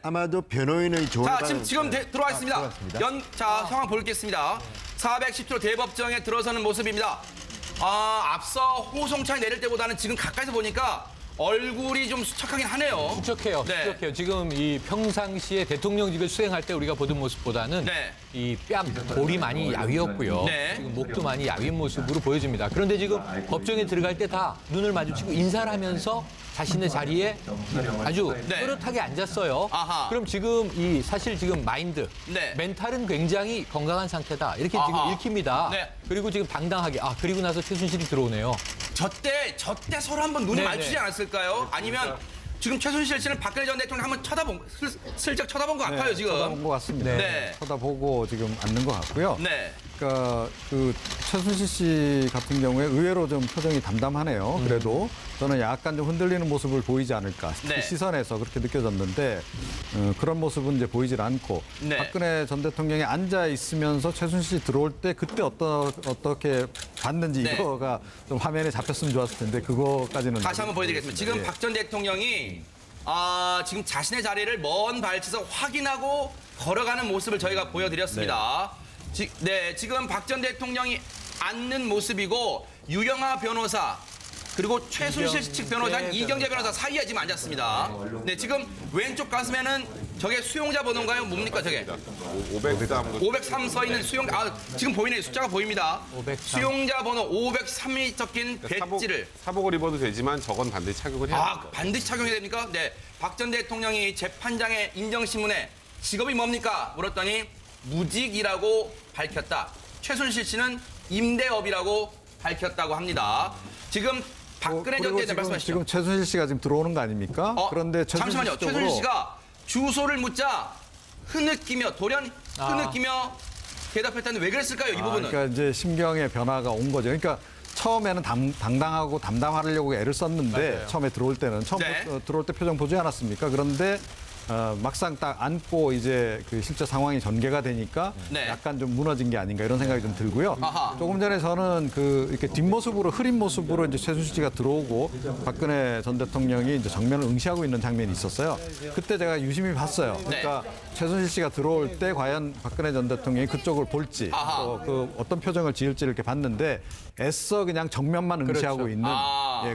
아마도 변호인의 조언을 자, 지금 들어와 있습니다. 들어왔습니다. 자, 상황 보겠습니다. 410km 대법정에 들어서는 모습입니다. 앞서 호송차에 내릴 때보다는 지금 가까이서 보니까 얼굴이 좀 수척하긴 하네요. 수척해요. 네. 수척해요. 지금 이 평상시에 대통령직을 수행할 때 우리가 보던 모습보다는 네. 이 뺨, 볼이 많이 야위었고요. 네. 지금 목도 많이 야윈 모습으로 보여집니다. 그런데 지금 법정에 들어갈 때 다 눈을 마주치고 인사를 하면서 자신의 자리에 아주 네. 또렷하게 앉았어요. 아하. 그럼 지금 사실 지금 마인드, 네. 멘탈은 굉장히 건강한 상태다. 이렇게 아하. 지금 읽힙니다. 네. 그리고 지금 당당하게 그리고 나서 최순실이 들어오네요. 저때 서로 한번 눈을 네네. 마주치지 않았을까요? 아니면 지금 최순실 씨는 박근혜 전 대통령 한번 슬쩍 쳐다본 것 같아요, 지금. 쳐다본 것 같습니다. 네. 쳐다보고 지금 앉는 것 같고요. 네. 그러니까 그 최순실 씨 같은 경우에 의외로 좀 표정이 담담하네요. 그래도 저는 약간 좀 흔들리는 모습을 보이지 않을까. 네. 시선에서 그렇게 느껴졌는데 그런 모습은 이제 보이질 않고 네. 박근혜 전 대통령이 앉아 있으면서 최순실 씨 들어올 때 그때 어떻게 봤는지 네. 이거가 좀 화면에 잡혔으면 좋았을 텐데 그거까지는 다시 한번 보여드리겠습니다. 지금 예. 박 전 대통령이 지금 자신의 자리를 먼 발치에서 확인하고 걸어가는 모습을 저희가 보여드렸습니다. 지금 박 전 대통령이 앉는 모습이고 유영하 변호사 그리고 최순실 측 변호사인 이경재 변호사 사이에 지금 앉았습니다. 네, 지금 왼쪽 가슴에는 저게 수용자 번호인가요? 뭡니까 저게? 503 써 있는 수용자. 지금 보이네요. 숫자가 보입니다. 503. 수용자 번호 503이 적힌 배지를. 사복을 입어도 되지만 저건 반드시 착용을 해야 됩니다. 반드시 착용해야 됩니까? 네. 박 전 대통령이 재판장의 인정신문에 직업이 뭡니까? 물었더니 무직이라고 밝혔다. 최순실 씨는 임대업이라고 밝혔다고 합니다. 지금 박근혜 전 그리고 대통령 말씀하시죠. 지금 최순실 씨가 지금 들어오는 거 아닙니까? 그런데 최순실 잠시만요. 씨 쪽으로 최순실 씨가 주소를 묻자 흐느끼며 돌연 흐느끼며 대답했다는데 왜 그랬을까요? 이 부분은. 그러니까 이제 심경의 변화가 온 거죠. 그러니까 처음에는 당당하고 담담하려고 애를 썼는데 맞아요. 처음에 들어올 때는 네. 들어올 때 표정 보지 않았습니까? 그런데 막상 딱 앉고 이제 그 실제 상황이 전개가 되니까 네. 약간 좀 무너진 게 아닌가 이런 생각이 좀 들고요. 아하. 조금 전에 저는 이렇게 뒷모습으로 흐린 모습으로 이제 최순실 씨가 들어오고 박근혜 전 대통령이 이제 정면을 응시하고 있는 장면이 있었어요. 그때 제가 유심히 봤어요. 그러니까 최순실 씨가 들어올 때 과연 박근혜 전 대통령이 그쪽을 볼지 아하. 또 그 어떤 표정을 지을지 이렇게 봤는데 애써 그냥 정면만 응시하고 그렇죠. 있는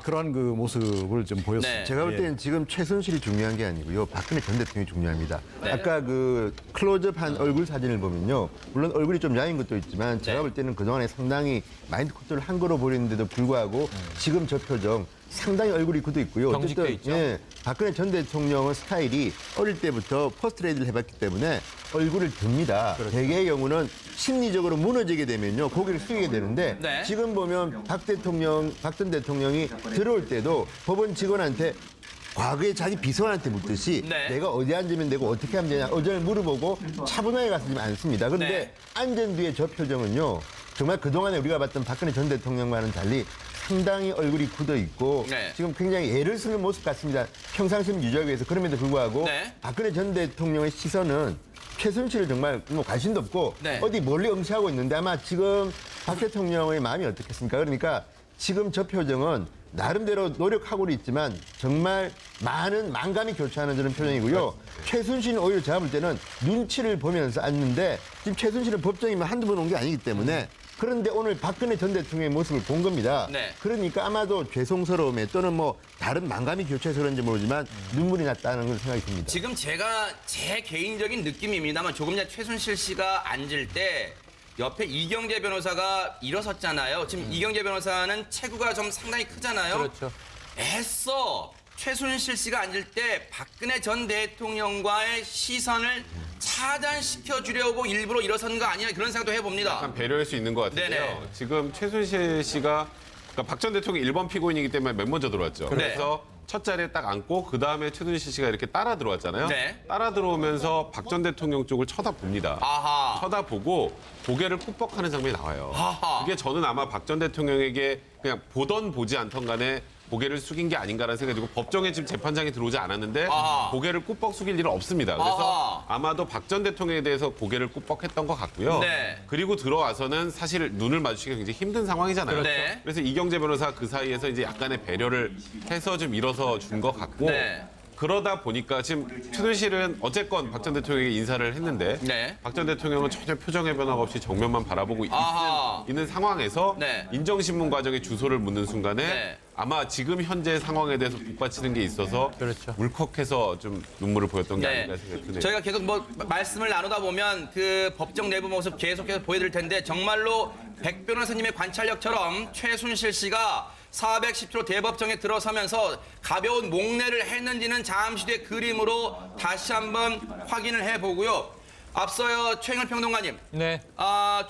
그런 그 모습을 좀 보였습니다. 네. 제가 볼 예. 때는 지금 최순실이 중요한 게 아니고요. 박근혜 전 대통령이 중요합니다. 네. 아까 그 클로즈업한 얼굴 사진을 보면요. 물론 얼굴이 좀 야인 것도 있지만 제가 네. 볼 때는 그동안에 상당히 마인드 컨트롤을 한 거로 보이는데도 불구하고 지금 저 표정 상당히 얼굴이 굳어 있고요. 경직돼 있죠. 예, 박근혜 전 대통령은 스타일이 어릴 때부터 퍼스트레이드를 해봤기 때문에 얼굴을 듭니다. 그렇죠. 대개의 경우는 심리적으로 무너지게 되면요. 고개를 숙이게 되는데 네. 지금 보면 박 전 대통령이 들어올 때도 법원 직원한테 과거에 자기 비서관한테 묻듯이 네. 내가 어디 앉으면 되고 어떻게 하면 되냐 의견을 물어보고 차분하게 가서 지금 앉습니다. 그런데 네. 앉은 뒤에 저 표정은요. 정말 그동안에 우리가 봤던 박근혜 전 대통령과는 달리 상당히 얼굴이 굳어 있고 네. 지금 굉장히 애를 쓰는 모습 같습니다. 평상심 유지하기 위해서 그럼에도 불구하고 네. 박근혜 전 대통령의 시선은 최순실을 정말 뭐 관심도 없고 네. 어디 멀리 응시하고 있는데 아마 지금 박 대통령의 마음이 어떻겠습니까? 그러니까 지금 저 표정은 나름대로 노력하고는 있지만 정말 많은 만감이 교차하는 그런 표정이고요. 최순실은 오히려 제가 볼 때는 눈치를 보면서 앉는데 지금 최순실은 법정이면 한두 번 온 게 아니기 때문에 그런데 오늘 박근혜 전 대통령의 모습을 본 겁니다. 네. 그러니까 아마도 죄송스러움에 또는 뭐 다른 만감이 교차해서 그런지 모르지만 눈물이 났다는 걸 생각이 듭니다. 지금 제가 제 개인적인 느낌입니다만 조금 전에 최순실 씨가 앉을 때 옆에 이경재 변호사가 일어섰잖아요. 지금 이경재 변호사는 체구가 좀 상당히 크잖아요. 그렇죠. 애써 최순실 씨가 앉을 때 박근혜 전 대통령과의 시선을 차단시켜 주려고 일부러 일어선 거 아니냐 그런 생각도 해봅니다. 약간 배려할 수 있는 것 같은데요. 네네. 지금 최순실 씨가 그러니까 박 전 대통령이 1번 피고인이기 때문에 맨 먼저 들어왔죠. 그래서 첫 자리에 딱 앉고 그다음에 최순실 씨가 이렇게 따라 들어왔잖아요. 네. 따라 들어오면서 박 전 대통령 쪽을 쳐다봅니다. 아하. 쳐다보고 고개를 꾹뻑하는 장면이 나와요. 아하. 그게 저는 아마 박 전 대통령에게 그냥 보던 보지 않던 간에 고개를 숙인 게 아닌가라는 생각이 들고 법정에 지금 재판장이 들어오지 않았는데 아하. 고개를 꾹뻑 숙일 일은 없습니다. 그래서 아하. 아마도 박 전 대통령에 대해서 고개를 꾹뻑했던 것 같고요. 네. 그리고 들어와서는 사실 눈을 마주치기가 굉장히 힘든 상황이잖아요. 네. 그래서 이경재 변호사 그 사이에서 이제 약간의 배려를 해서 좀 일어서 준 것 같고 네. 그러다 보니까 지금 최순실은 어쨌건 박 전 대통령에게 인사를 했는데 네. 박 전 대통령은 전혀 표정의 변화가 없이 정면만 바라보고 아하. 있는 상황에서 네. 인정신문 과정에 주소를 묻는 순간에 네. 아마 지금 현재 상황에 대해서 북받치는 게 있어서 그렇죠. 울컥해서 좀 눈물을 보였던 게 네. 아닌가 생각이 드네요. 저희가 계속 뭐 말씀을 나누다 보면 그 법정 내부 모습 계속해서 보여드릴 텐데 정말로 백 변호사님의 관찰력처럼 최순실 씨가 410조 대법정에 들어서면서 가벼운 목례를 했는지는 잠시 뒤에 그림으로 다시 한번 확인을 해보고요. 앞서요 최영일 평론가님, 네.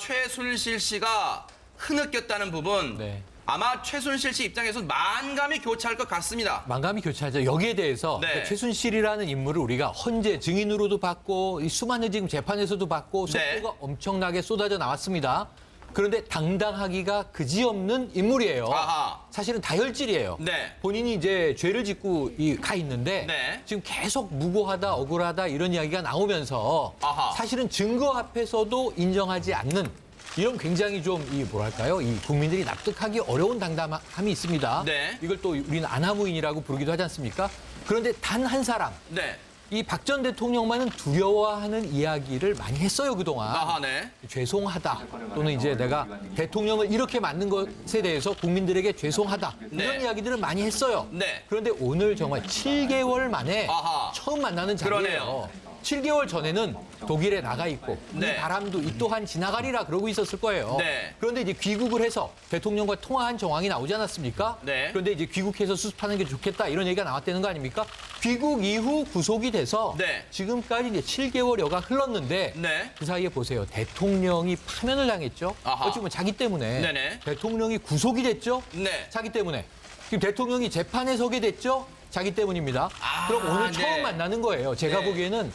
최순실 씨가 흐느꼈다는 부분 네. 아마 최순실 씨 입장에서 만감이 교차할 것 같습니다. 만감이 교차하죠. 여기에 대해서 네. 그러니까 최순실이라는 인물을 우리가 헌재 증인으로도 받고 이 수많은 지금 재판에서도 받고 네. 속보가 엄청나게 쏟아져 나왔습니다. 그런데 당당하기가 그지없는 인물이에요. 아하. 사실은 다혈질이에요. 네. 본인이 이제 죄를 짓고 가 있는데 네. 지금 계속 무고하다 억울하다 이런 이야기가 나오면서 아하. 사실은 증거 앞에서도 인정하지 않는 이런 굉장히 좀 이 뭐랄까요? 이 국민들이 납득하기 어려운 당당함이 있습니다. 네. 이걸 또 우리는 아나무인이라고 부르기도 하지 않습니까? 그런데 단 한 사람, 네. 이 박 전 대통령만은 두려워하는 이야기를 많이 했어요, 그동안. 아하, 네. 죄송하다. 또는 이제 내가 대통령을 이렇게 만든 것에 대해서 국민들에게 죄송하다. 이런 네. 이야기들을 많이 했어요. 네. 그런데 오늘 정말 7개월 만에 아하. 처음 만나는 자리예요. 그러네요. 7개월 전에는 독일에 나가 있고 네. 이 바람도 이 또한 지나가리라 그러고 있었을 거예요. 네. 그런데 이제 귀국을 해서 대통령과 통화한 정황이 나오지 않았습니까? 네. 그런데 이제 귀국해서 수습하는 게 좋겠다 이런 얘기가 나왔다는 거 아닙니까? 귀국 이후 구속이 돼서 네. 지금까지 이제 7개월여가 흘렀는데 네. 그 사이에 보세요. 대통령이 파면을 당했죠. 아하. 어찌 보면 자기 때문에. 네네. 대통령이 구속이 됐죠. 네. 자기 때문에. 지금 대통령이 재판에 서게 됐죠. 자기 때문입니다. 아, 그럼 오늘 네. 처음 만나는 거예요. 제가 네. 보기에는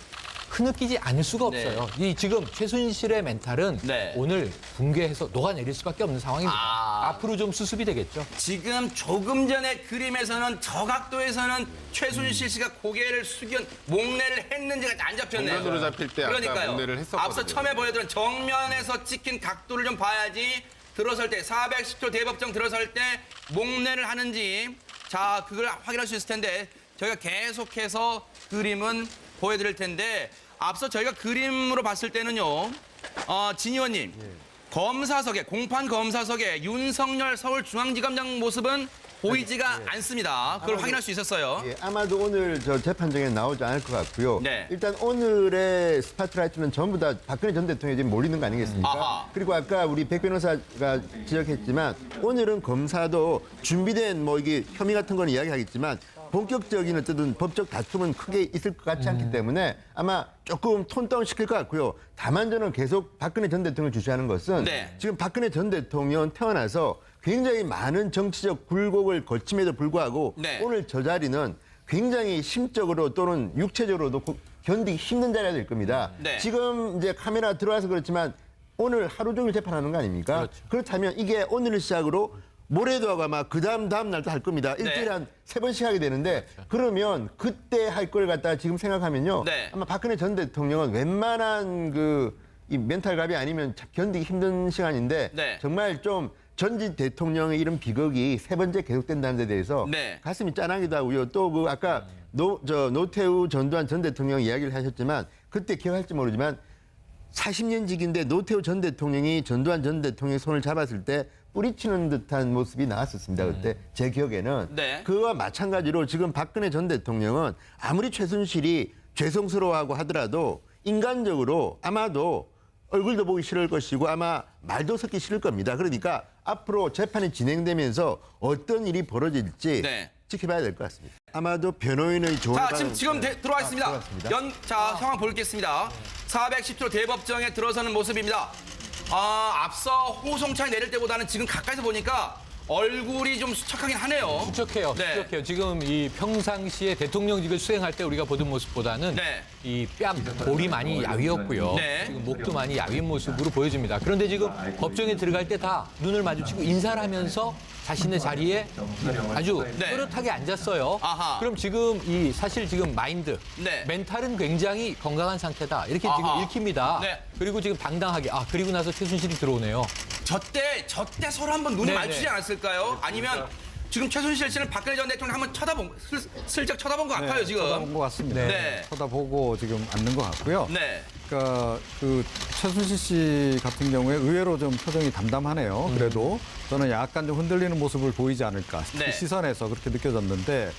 흐느끼지 않을 수가 네. 없어요. 이 지금 최순실의 멘탈은 네. 오늘 붕괴해서 녹아내릴 수밖에 없는 상황입니다. 아. 앞으로 좀 수습이 되겠죠. 지금 조금 전에 그림에서는 저 각도에서는 최순실 씨가 고개를 숙여 목례를 했는지가 안 잡혔네요. 정면으로 잡힐 때 아까 그러니까요. 목례를 했었거든요. 앞서 처음에 보여드린 정면에서 찍힌 각도를 좀 봐야지 들어설 때 410조 대법정 들어설 때 목례를 하는지 자 그걸 확인할 수 있을 텐데 저희가 계속해서 그림은 보여드릴 텐데 앞서 저희가 그림으로 봤을 때는요. 진 의원님 검사석에 공판 검사석에 윤석열 서울중앙지검장 모습은 보이지가 않습니다. 그걸 확인할 수 있었어요. 예, 아마도 오늘 저 재판정에 나오지 않을 것 같고요. 네. 일단 오늘의 스파트라이트는 전부 다 박근혜 전 대통령이 지금 몰리는 거 아니겠습니까? 아하. 그리고 아까 우리 백 변호사가 지적했지만 오늘은 검사도 준비된 뭐 이게 혐의 같은 건 이야기하겠지만 본격적인 어쨌든 법적 다툼은 크게 있을 것 같지 않기 때문에 아마 조금 톤 다운 시킬 것 같고요. 다만 저는 계속 박근혜 전 대통령을 주시하는 것은 네. 지금 박근혜 전 대통령은 태어나서 굉장히 많은 정치적 굴곡을 거침에도 불구하고 네. 오늘 저 자리는 굉장히 심적으로 또는 육체적으로도 견디기 힘든 자리가 될 겁니다. 네. 지금 이제 카메라 들어와서 그렇지만 오늘 하루 종일 재판하는 거 아닙니까? 그렇죠. 그렇다면 이게 오늘을 시작으로 모레도 하고 아마 그 다음 날도 할 겁니다. 일주일에 한 3번씩 하게 되는데 그러면 그때 할 걸 갖다가 지금 생각하면요. 네. 아마 박근혜 전 대통령은 웬만한 이 멘탈갑이 아니면 참 견디기 힘든 시간인데 네. 정말 좀 전직 대통령의 이런 비극이 3번째 계속된다는 데 대해서 네. 가슴이 짠하기도 하고요. 또 그 아까 노태우 전두환 전 대통령 이야기를 하셨지만 그때 기억할지 모르지만 40년 직인데 노태우 전 대통령이 전두환 전 대통령의 손을 잡았을 때 뿌리치는 듯한 모습이 나왔었습니다. 그때 제 기억에는. 네. 그와 마찬가지로 지금 박근혜 전 대통령은 아무리 최순실이 죄송스러워하고 하더라도 인간적으로 아마도 얼굴도 보기 싫을 것이고 아마 말도 섞기 싫을 겁니다. 그러니까 앞으로 재판이 진행되면서 어떤 일이 벌어질지 네. 지켜봐야 될 것 같습니다. 아마도 변호인의 조언을 자, 지금 들어와 있습니다. 들어왔습니다. 자, 상황 보겠습니다. 410조 대법정에 들어서는 모습입니다. 앞서 호송차에 내릴 때보다는 지금 가까이서 보니까 얼굴이 좀 수척하긴 하네요. 수척해요. 네. 수척해요. 지금 이 평상시에 대통령직을 수행할 때 우리가 보던 모습보다는 네. 이 뺨, 볼이 많이 야위었고요. 네. 지금 목도 많이 야윈 모습으로 보여집니다. 그런데 지금 법정에 들어갈 때 다 눈을 마주치고 인사를 하면서 자신의 자리에 아주 네. 또렷하게 앉았어요. 아하. 그럼 지금 사실 지금 마인드, 네. 멘탈은 굉장히 건강한 상태다. 이렇게 아하. 지금 읽힙니다. 네. 그리고 지금 당당하게 그리고 나서 최순실이 들어오네요. 저때 서로 한번 눈을 네, 마주치지 네. 않았을까요? 아니면 지금 최순실 씨는 박근혜 전 대통령 한번 슬쩍 쳐다본 것 같아요, 지금. 쳐다본 것 같습니다. 네. 쳐다보고 지금 앉는 것 같고요. 네. 그러니까 그 최순실 씨 같은 경우에 의외로 좀 표정이 담담하네요. 그래도 저는 약간 좀 흔들리는 모습을 보이지 않을까. 네. 그 시선에서 그렇게 느껴졌는데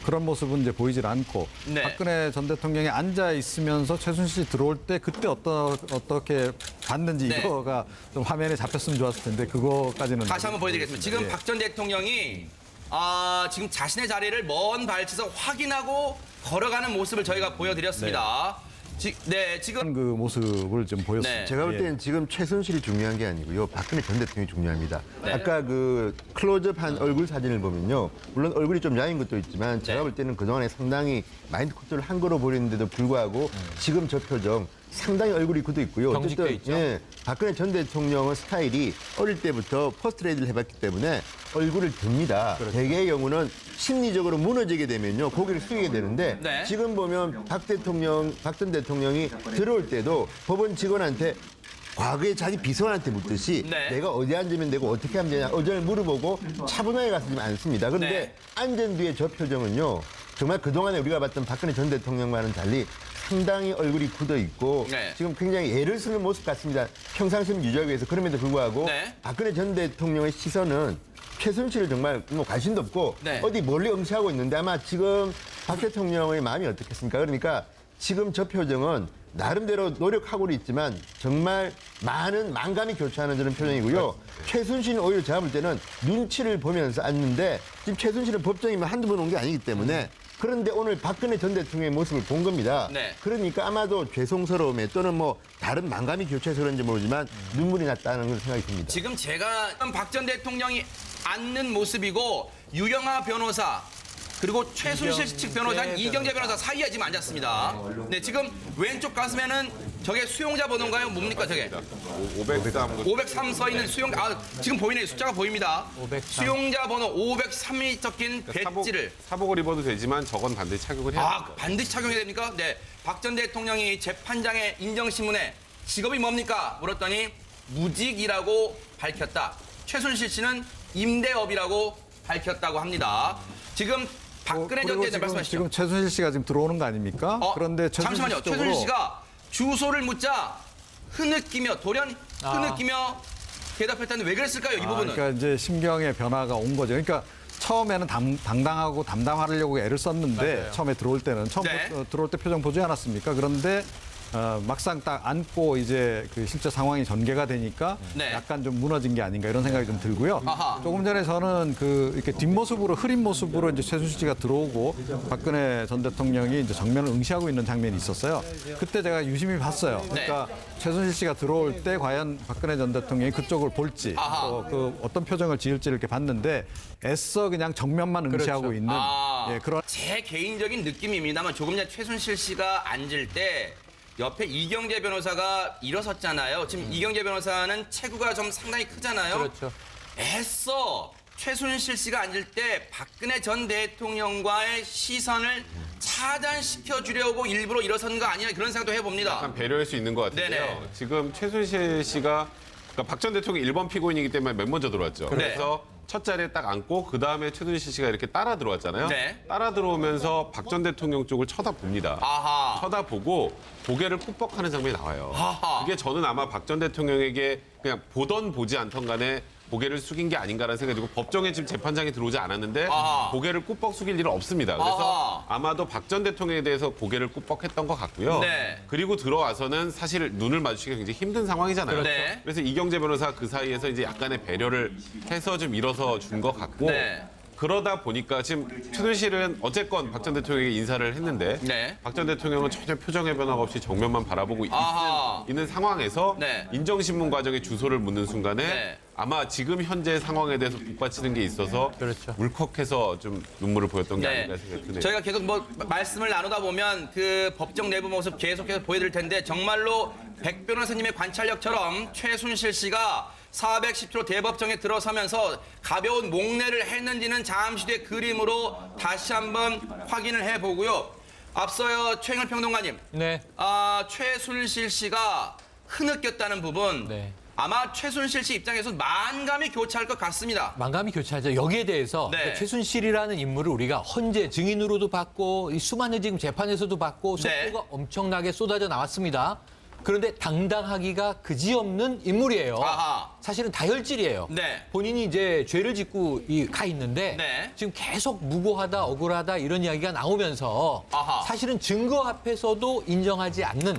그런 모습은 이제 보이질 않고 네. 박근혜 전 대통령이 앉아 있으면서 최순실 씨 들어올 때 그때 어떻게 봤는지 네. 이거가 좀 화면에 잡혔으면 좋았을 텐데 그거까지는 다시 한번 보여드리겠습니다. 지금 예. 박 전 대통령이 지금 자신의 자리를 먼 발치에서 확인하고 걸어가는 모습을 저희가 보여드렸습니다. 지금 그 모습을 좀 보였습니다. 네. 제가 볼 예. 때는 지금 최순실이 중요한 게 아니고요. 박근혜 전 대통령이 중요합니다. 네. 아까 그 클로즈업한 얼굴 사진을 보면요. 물론 얼굴이 좀 야인 것도 있지만 제가 네. 볼 때는 그동안에 상당히 마인드 컨트롤을 한 거로 보이는데도 불구하고 지금 저 표정 상당히 얼굴이 굳어 있고요. 경직돼 있죠. 예, 박근혜 전 대통령은 스타일이 어릴 때부터 퍼스트레이드를 해봤기 때문에 얼굴을 듭니다. 그렇죠. 대개의 경우는 심리적으로 무너지게 되면요. 고개를 숙이게 되는데 네. 지금 보면 박 전 대통령이 들어올 때도 법원 직원한테 과거에 자기 비서한테 묻듯이 네. 내가 어디 앉으면 되고 어떻게 하면 되냐 의견을 물어보고 차분하게 가서 지금 앉습니다. 그런데 네. 앉은 뒤에 저 표정은요. 정말 그동안에 우리가 봤던 박근혜 전 대통령과는 달리 상당히 얼굴이 굳어 있고 네. 지금 굉장히 애를 쓰는 모습 같습니다. 평상심 유지하기 위해서 그럼에도 불구하고 네. 박근혜 전 대통령의 시선은 최순실을 정말 뭐 관심도 없고 네. 어디 멀리 응시하고 있는데 아마 지금 박 대통령의 마음이 어떻겠습니까? 그러니까 지금 저 표정은 나름대로 노력하고는 있지만 정말 많은 만감이 교차하는 그런 표정이고요. 최순실은 오히려 제가 볼 때는 눈치를 보면서 앉는데 지금 최순실은 법정이면 한두 번 온 게 아니기 때문에 그런데 오늘 박근혜 전 대통령의 모습을 본 겁니다. 네. 그러니까 아마도 죄송스러움에 또는 뭐 다른 만감이 교차해서 그런지 모르지만 눈물이 났다는 그런 생각이 듭니다. 지금 제가 박 전 대통령이 앉는 모습이고 유영하 변호사 그리고 최순실 측 변호사인 이경재 변호사 사이에 지금 앉았습니다. 네, 지금 왼쪽 가슴에는 저게 수용자 번호인가요? 뭡니까 저게? 503. 503 써 있는 수용자 지금 보이네요. 숫자가 보입니다. 503. 수용자 번호 503이 적힌 배지를 사복을 입어도 되지만 저건 반드시 착용을 해야 됩니다. 반드시 착용해야 됩니까? 네. 박 전 대통령이 재판장의 인정신문에 직업이 뭡니까? 물었더니 무직이라고 밝혔다. 최순실 씨는 임대업이라고 밝혔다고 합니다. 지금 박근혜 전 그리고 대통령 말씀하시죠. 지금 최순실 씨가 지금 들어오는 거 아닙니까? 그런데 최순실 잠시만요. 쪽으로 최순실 씨가 주소를 묻자 흐느끼며 돌연 흐느끼며 대답했다는데 왜 그랬을까요? 이 부분은. 그러니까 이제 심경의 변화가 온 거죠. 그러니까 처음에는 당당하고 담담하려고 애를 썼는데 처음에 들어올 때는 네. 들어올 때 표정 보지 않았습니까? 그런데 막상 딱 앉고 이제 그 실제 상황이 전개가 되니까 네. 약간 좀 무너진 게 아닌가 이런 생각이 좀 들고요. 아하. 조금 전에 저는 그 이렇게 뒷모습으로 흐린 모습으로 이제 최순실 씨가 들어오고 박근혜 전 대통령이 이제 정면을 응시하고 있는 장면이 있었어요. 그때 제가 유심히 봤어요. 그러니까 최순실 씨가 들어올 때 과연 박근혜 전 대통령이 그쪽을 볼지 아하. 또 그 어떤 표정을 지을지를 이렇게 봤는데 애써 그냥 정면만 응시하고 있는 예, 그런 제 개인적인 느낌입니다만 조금 전에 최순실 씨가 앉을 때 옆에 이경재 변호사가 일어섰잖아요. 지금 이경재 변호사는 체구가 좀 상당히 크잖아요. 그렇죠. 애써 최순실 씨가 앉을 때 박근혜 전 대통령과의 시선을 차단시켜 주려고 일부러 일어선 거 아니냐 그런 생각도 해봅니다. 약간 배려할 수 있는 것 같은데요. 네네. 지금 최순실 씨가 그러니까 박 전 대통령이 1번 피고인이기 때문에 맨 먼저 들어왔죠. 네. 그래서 첫 자리에 딱 앉고 그다음에 최순실 씨가 이렇게 따라 들어왔잖아요. 네. 따라 들어오면서 박 전 대통령 쪽을 쳐다봅니다. 아하. 쳐다보고 고개를 꾹뻑하는 장면이 나와요. 아하. 그게 저는 아마 박 전 대통령에게 그냥 보던 보지 않던 간에 고개를 숙인 게 아닌가라는 생각이 들고 법정에 지금 재판장이 들어오지 않았는데 아하. 고개를 꾹뻑 숙일 일은 없습니다. 그래서 아하. 아마도 박 전 대통령에 대해서 고개를 꾹뻑했던 것 같고요. 네. 그리고 들어와서는 사실 눈을 마주치기가 굉장히 힘든 상황이잖아요. 네. 그래서 이경재 변호사 그 사이에서 이제 약간의 배려를 해서 좀 일어서 준 것 같고 네. 그러다 보니까 지금 최순실은 어쨌건 박 전 대통령에게 인사를 했는데 네. 박 전 대통령은 전혀 표정의 변화가 없이 정면만 바라보고 아하. 있는 상황에서 네. 인정신문 과정에 주소를 묻는 순간에 네. 아마 지금 현재 상황에 대해서 북받치는 게 있어서 그렇죠. 울컥해서 좀 눈물을 보였던 게 네. 아닌가 생각이 드네요. 저희가 계속 뭐 말씀을 나누다 보면 그 법정 내부 모습 계속해서 보여드릴 텐데 정말로 백 변호사님의 관찰력처럼 최순실 씨가 410초 대법정에 들어서면서 가벼운 목례를 했는지는 잠시 뒤에 그림으로 다시 한번 확인을 해보고요. 앞서요 최영일 평론가님, 네. 최순실 씨가 흐느꼈다는 부분 네. 아마 최순실 씨 입장에서는 만감이 교차할 것 같습니다. 만감이 교차하죠. 여기에 대해서 네. 그러니까 최순실이라는 인물을 우리가 헌재 증인으로도 받고 이 수많은 지금 재판에서도 받고 네. 속보가 엄청나게 쏟아져 나왔습니다. 그런데 당당하기가 그지없는 인물이에요. 아하. 사실은 다혈질이에요. 네. 본인이 이제 죄를 짓고 가 있는데 네. 지금 계속 무고하다 억울하다 이런 이야기가 나오면서 아하. 사실은 증거 앞에서도 인정하지 않는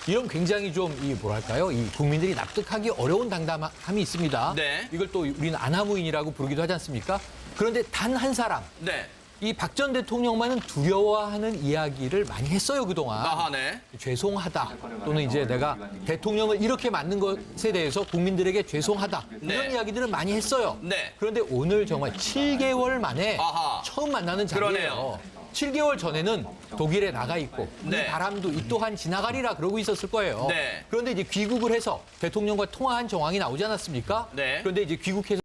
이런 굉장히 좀 이 뭐랄까요? 이 국민들이 납득하기 어려운 당당함이 있습니다. 네. 이걸 또 우리는 아나무인이라고 부르기도 하지 않습니까? 그런데 단 한 사람 네. 이 박 전 대통령만은 두려워하는 이야기를 많이 했어요 그동안. 아하, 네. 죄송하다 또는 이제 내가 대통령을 이렇게 만든 것에 대해서 국민들에게 죄송하다 이런 네. 이야기들을 많이 했어요. 네. 그런데 오늘 정말 7개월 만에 아하. 처음 만나는 자리예요. 그러네요. 7개월 전에는 독일에 나가 있고 네. 이 바람도 이 또한 지나가리라 그러고 있었을 거예요. 네. 그런데 이제 귀국을 해서 대통령과 통화한 정황이 나오지 않았습니까? 네. 그런데 이제 귀국해서